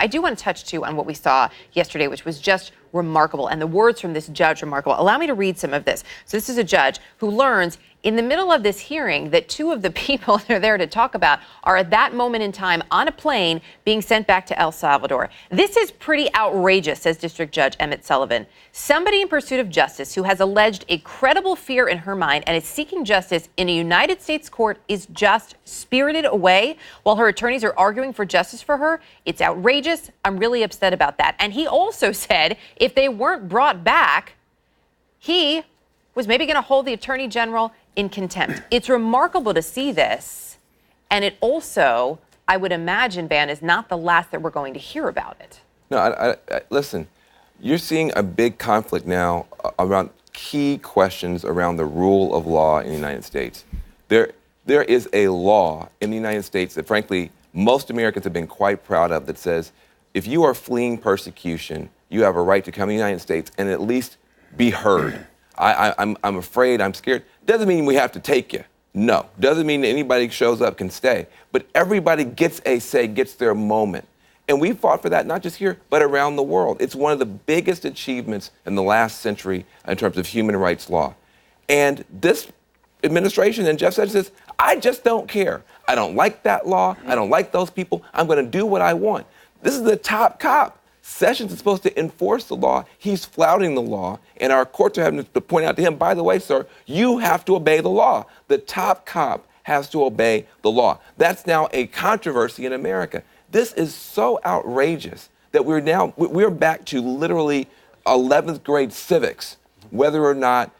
I do want to touch, too, on what we saw yesterday, which was just remarkable. And the words from this judge, remarkable. Allow me to read some of this. So this is a judge who learns in the middle of this hearing that two of the people they're there to talk about are at that moment in time on a plane being sent back to El Salvador. This is pretty outrageous, says District Judge Emmett Sullivan. Somebody in pursuit of justice who has alleged a credible fear in her mind and is seeking justice in a United States court is just spirited away while her attorneys are arguing for justice for her. It's outrageous. I'm really upset about that. And he also said if they weren't brought back, he was maybe going to hold the attorney general in contempt. It's remarkable to see this. And it also, I would imagine, Van, is not the last that we're going to hear about it. No, I listen, you're seeing a big conflict now around key questions around the rule of law in the United States. There is a law in the United States that, frankly, most Americans have been quite proud of that says if you are fleeing persecution, you have a right to come to the United States and at least be heard. I'm afraid, I'm scared. Doesn't mean we have to take you. No. Doesn't mean that anybody shows up can stay. But everybody gets a say, gets their moment. And we fought for that not just here, but around the world. It's one of the biggest achievements in the last century in terms of human rights law. And this administration and Jeff Sessions says, I just don't care. I don't like that law. I don't like those people. I'm going to do what I want. This is the top cop. Sessions is supposed to enforce the law. He's flouting the law, and our courts are having to point out to him, by the way, sir, you have to obey the law. The top cop has to obey the law. That's now a controversy in America. This is so outrageous that we're back to literally 11th grade civics, whether or not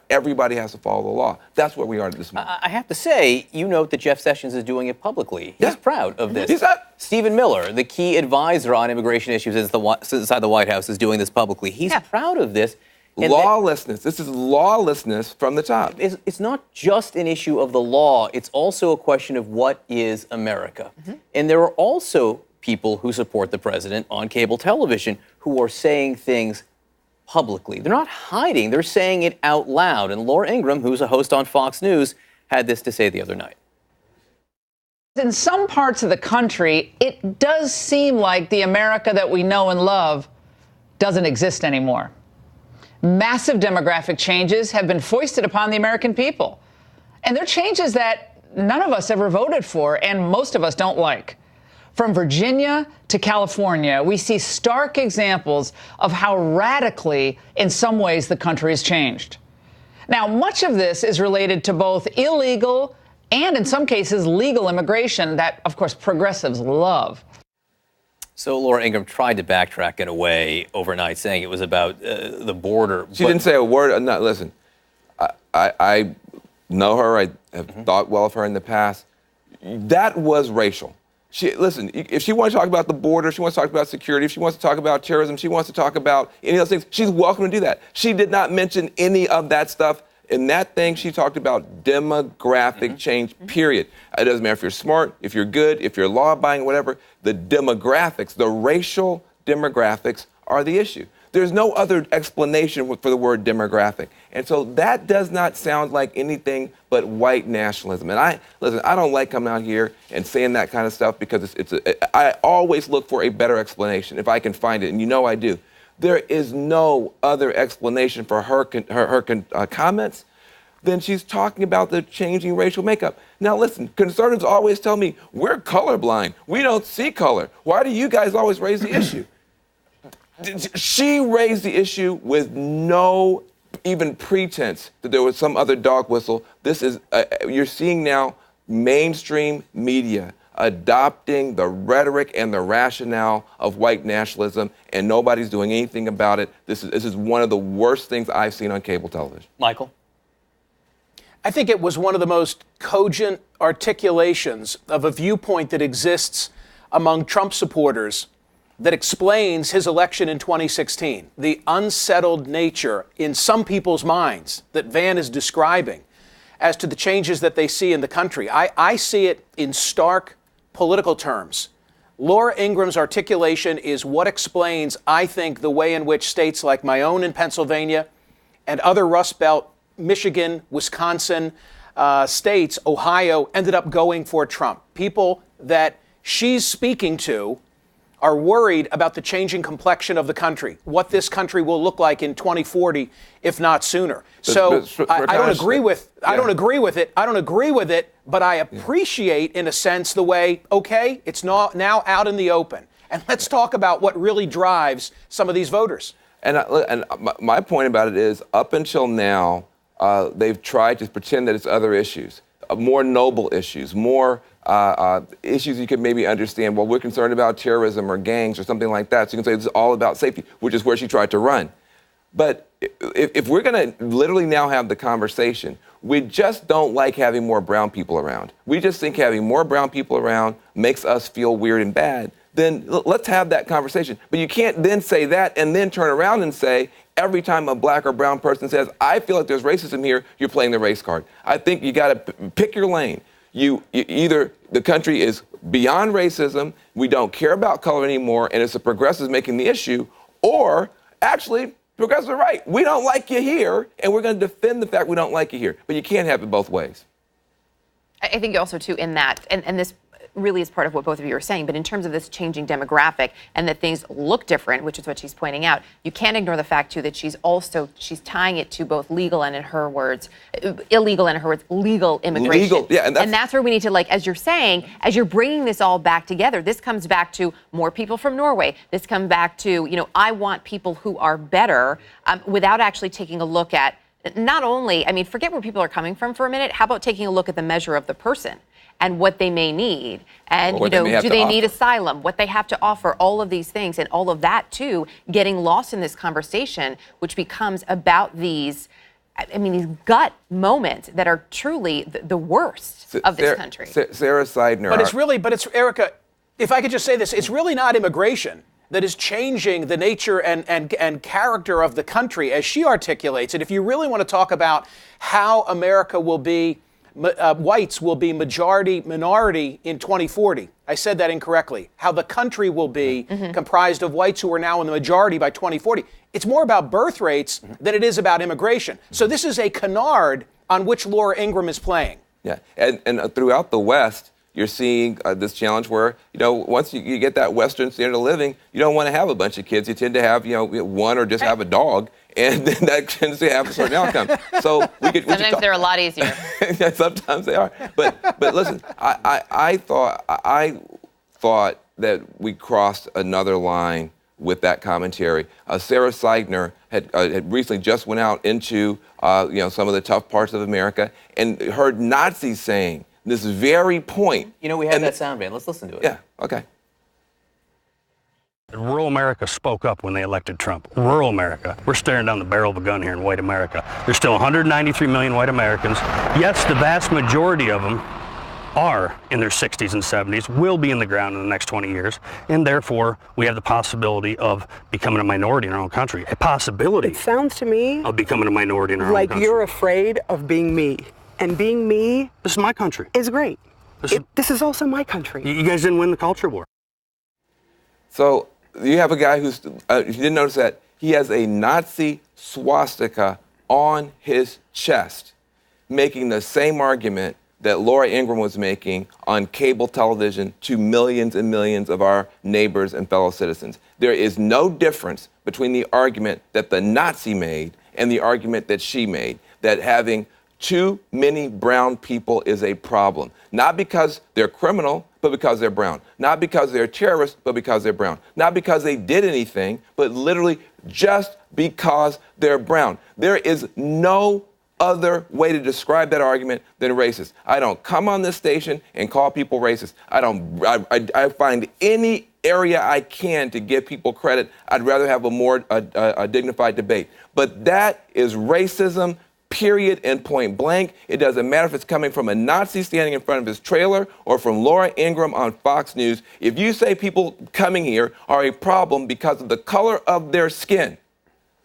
everybody has to follow the law. That's where we are at this moment. I have to say, you note that Jeff Sessions is doing it publicly. He's proud of this. He's not. Stephen Miller, the key advisor on immigration issues inside the White House, is doing this publicly. He's proud of this. Lawlessness. This is lawlessness from the top. It's not just an issue of the law. It's also a question of what is America. Mm-hmm. And there are also people who support the president on cable television who are saying things publicly. They're not hiding. They're saying it out loud. And Laura Ingraham, who's a host on Fox News, had this to say the other night. In some parts of the country, it does seem like the America that we know and love doesn't exist anymore. Massive demographic changes have been foisted upon the American people. And they're changes that none of us ever voted for and most of us don't like. From Virginia to California, we see stark examples of how radically, in some ways, the country has changed. Now, much of this is related to both illegal and, in some cases, legal immigration that, of course, progressives love. So Laura Ingraham tried to backtrack in a way overnight, saying it was about the border. She didn't say a word. No, listen, I know her. I have thought well of her in the past. That was racial. Listen, if she wants to talk about the border, she wants to talk about security, if she wants to talk about terrorism, she wants to talk about any of those things, she's welcome to do that. She did not mention any of that stuff. In that thing, she talked about demographic change, period. It doesn't matter if you're smart, if you're good, if you're law-abiding, whatever. The demographics, the racial demographics are the issue. There's no other explanation for the word demographic. And so that does not sound like anything but white nationalism. And I don't like coming out here and saying that kind of stuff because I always look for a better explanation if I can find it, and you know I do. There is no other explanation for her comments than she's talking about the changing racial makeup. Now listen, conservatives always tell me, we're colorblind. We don't see color. Why do you guys always raise the issue? She raised the issue with no even pretense that there was some other dog whistle. This is, you're seeing now mainstream media adopting the rhetoric and the rationale of white nationalism, and nobody's doing anything about it. This is one of the worst things I've seen on cable television. Michael? I think it was one of the most cogent articulations of a viewpoint that exists among Trump supporters that explains his election in 2016, the unsettled nature in some people's minds that Van is describing as to the changes that they see in the country. I see it in stark political terms. Laura Ingraham's articulation is what explains, I think, the way in which states like my own in Pennsylvania and other Rust Belt, Michigan, Wisconsin states, Ohio, ended up going for Trump. People that she's speaking to are worried about the changing complexion of the country, what this country will look like in 2040, if not sooner. So I don't agree with I don't agree with it. I don't agree with it, but I appreciate, in a sense, the way, okay, it's now out in the open. And let's talk about what really drives some of these voters. And my point about it is, up until now, they've tried to pretend that it's other issues, more noble issues, more issues you could maybe understand. Well, we're concerned about terrorism or gangs or something like that. So you can say this is all about safety, which is where she tried to run. But if we're going to literally now have the conversation, we just don't like having more brown people around. We just think having more brown people around makes us feel weird and bad. Then let's have that conversation. But you can't then say that and then turn around and say, every time a black or brown person says, I feel like there's racism here, you're playing the race card. I think you got to pick your lane. You either the country is beyond racism, we don't care about color anymore, and it's the progressives making the issue, or actually, progressives are right. We don't like you here, and we're going to defend the fact we don't like you here. But you can't have it both ways. I think also, too, in that, and this really is part of what both of you are saying, but in terms of this changing demographic and that things look different, which is what she's pointing out, you can't ignore the fact, too, that she's tying it to both legal and, in her words, illegal and, in her words, legal immigration. Legal, yeah, and that's where we need to, like, as you're saying, as you're bringing this all back together, this comes back to more people from Norway. This comes back to, I want people who are better without actually taking a look at not only, forget where people are coming from for a minute. How about taking a look at the measure of the person and what they may need? And, do they need asylum, what they have to offer, all of these things, and all of that, too, getting lost in this conversation, which becomes about these gut moments that are truly the worst of this country. Sarah Seidner. But it's, Erica, if I could just say this, it's really not immigration that is changing the nature and character of the country, as she articulates it. If you really want to talk about how America will be, whites will be minority in 2040. I said that incorrectly. How the country will be comprised of whites who are now in the majority by 2040. It's more about birth rates than it is about immigration. So this is a canard on which Laura Ingraham is playing. Yeah, and throughout the West, you're seeing this challenge where, once you get that Western standard of living, you don't want to have a bunch of kids. You tend to have, one or just have a dog, and then that tends to have a certain outcome. So sometimes they're a lot easier. Yeah, sometimes they are. But listen, I thought that we crossed another line with that commentary. Sarah Seidner had recently just went out into some of the tough parts of America and heard Nazis saying this very point. We had that sound band. Let's listen to it. Yeah, okay. Rural America spoke up when they elected Trump. Rural America. We're staring down the barrel of a gun here in white America. There's still 193 million white Americans. Yes, the vast majority of them are in their 60s and 70s, will be in the ground in the next 20 years, and therefore we have the possibility of becoming a minority in our own country. A possibility. It sounds to me of becoming a minority in our own country. Like you're afraid of being me. And being me This is my country. Is great. This is also my country. You guys didn't win the culture war. So you have a guy who's, if you didn't notice that, he has a Nazi swastika on his chest, making the same argument that Laura Ingraham was making on cable television to millions and millions of our neighbors and fellow citizens. There is no difference between the argument that the Nazi made and the argument that she made, that having too many brown people is a problem. Not because they're criminal, but because they're brown. Not because they're terrorists, but because they're brown. Not because they did anything, but literally just because they're brown. There is no other way to describe that argument than racist. I don't come on this station and call people racist. I find any area I can to give people credit. I'd rather have a more dignified debate. But that is racism, period, and point blank. It doesn't matter if it's coming from a Nazi standing in front of his trailer or from Laura Ingraham on Fox News. If you say people coming here are a problem because of the color of their skin,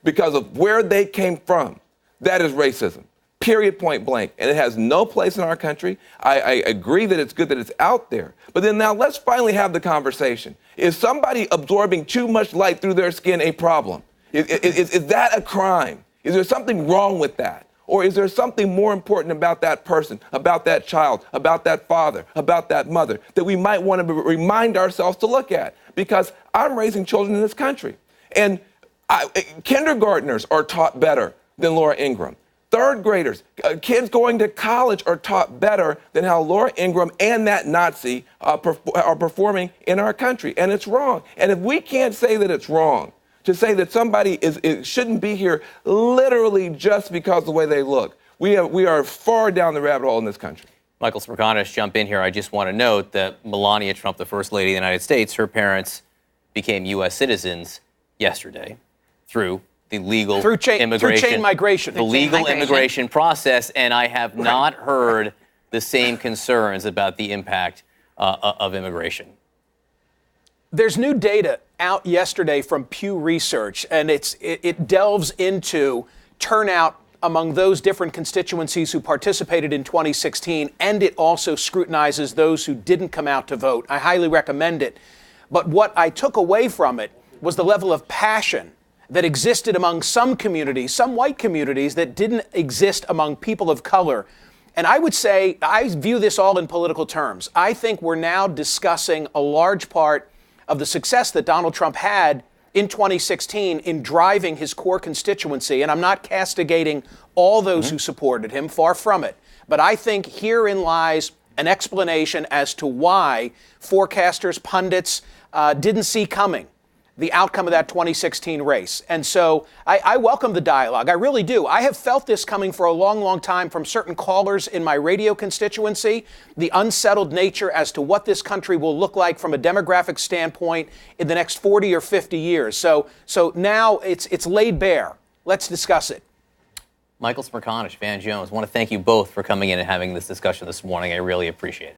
because of where they came from, that is racism, period, point blank. And it has no place in our country. I agree that it's good that it's out there. But then now let's finally have the conversation. Is somebody absorbing too much light through their skin a problem? Is that a crime? Is there something wrong with that? Or is there something more important about that person, about that child, about that father, about that mother that we might want to remind ourselves to look at? Because I'm raising children in this country. And kindergartners are taught better than Laura Ingraham. Third graders, kids going to college are taught better than how Laura Ingraham and that Nazi are performing in our country. And it's wrong. And if we can't say that it's wrong, to say that somebody shouldn't be here literally just because of the way they look, we are far down the rabbit hole in this country. Michael Smerconish, jump in here. I just want to note that Melania Trump, the First Lady of the United States, her parents became U.S. citizens yesterday through the legal immigration, through chain migration, the legal immigration process, and I have not heard the same concerns about the impact of immigration. There's new data out yesterday from Pew Research, and it delves into turnout among those different constituencies who participated in 2016, and it also scrutinizes those who didn't come out to vote. I highly recommend it. But what I took away from it was the level of passion that existed among some communities, some white communities, that didn't exist among people of color. And I would say, I view this all in political terms. I think we're now discussing a large part of the success that Donald Trump had in 2016 in driving his core constituency. And I'm not castigating all those who supported him, far from it. But I think herein lies an explanation as to why forecasters, pundits didn't see coming the outcome of that 2016 race. And so I welcome the dialogue. I really do. I have felt this coming for a long, long time from certain callers in my radio constituency, the unsettled nature as to what this country will look like from a demographic standpoint in the next 40 or 50 years. So now it's laid bare. Let's discuss it. Michael Smerconish, Van Jones, I want to thank you both for coming in and having this discussion this morning. I really appreciate it.